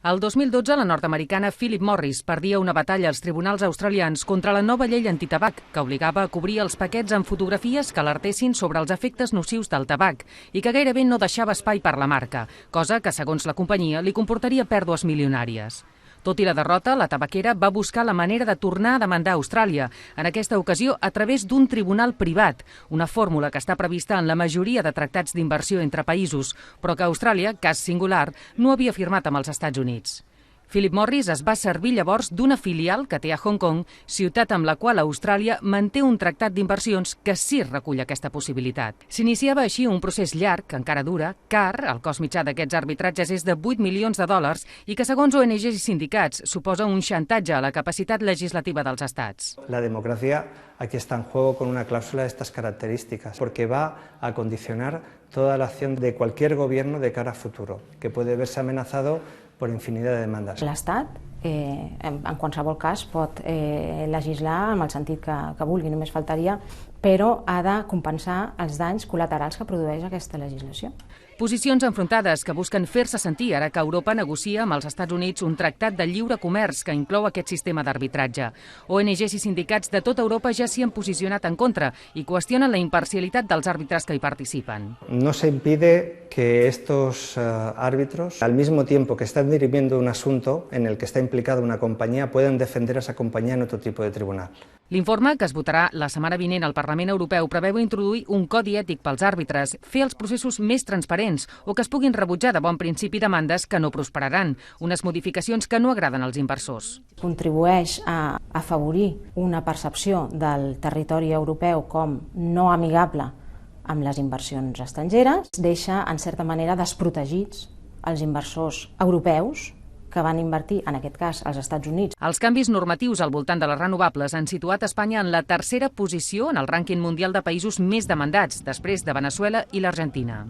El 2012, la nord-americana Philip Morris perdia una batalla als tribunals australians contra la nova llei antitabac, que obligava a cobrir els paquets amb fotografies que alertessin sobre els efectes nocius del tabac i que gairebé no deixava espai per la marca, cosa que, segons la companyia, li comportaria pèrdues milionàries. Tot i la derrota, la tabaquera va buscar la manera de tornar a demandar Austràlia, en aquesta ocasió a través d'un tribunal privat, una fórmula que està prevista en la majoria de tractats d'inversió entre països, però que Austràlia, cas singular, no havia firmat amb els Estats Units. Philip Morris es va servir llavors d'una filial que té a Hong Kong, ciutat amb la qual Austràlia manté un tractat d'inversions que sí recull aquesta possibilitat. S'iniciava així un procés llarg, que encara dura, car el cost mitjà d'aquests arbitratges és de 8 milions de dòlars i que, segons ONGs i sindicats, suposa un xantatge a la capacitat legislativa dels estats. La democracia aquí está en juego con una cláusula de estas características, porque va a condicionar toda la acción de cualquier gobierno de cara a futuro, que puede verse amenazado per infinitat de demandes. L'Estat, en qualsevol cas, pot legislar amb el sentit que vulgui, només faltaria, però ha de compensar els danys col·laterals que produeix aquesta legislació. Posicions enfrontades que busquen fer-se sentir ara que Europa negocia amb els Estats Units un tractat de lliure comerç que inclou aquest sistema d'arbitratge. ONGs i sindicats de tota Europa ja s'hi han posicionat en contra i qüestionen la imparcialitat dels àrbitres que hi participen. No se impide que estos árbitros, al mismo tiempo que están dirimiendo un asunto en el que está implicada una compañía, pueden defender a esa compañía en otro tipo de tribunal. L'informe, que es votarà la setmana vinent al Parlament Europeu, preveu introduir un codi ètic pels àrbitres, fer els processos més transparents o que es puguin rebutjar de bon principi demandes que no prosperaran, unes modificacions que no agraden als inversors. Contribueix a afavorir una percepció del territori europeu com no amigable amb les inversions estrangeres, deixa, en certa manera, desprotegits els inversors europeus que van invertir, en aquest cas, als Estats Units. Els canvis normatius al voltant de les renovables han situat Espanya en la tercera posició en el rànquing mundial de països més demandats, després de Veneçuela i l'Argentina.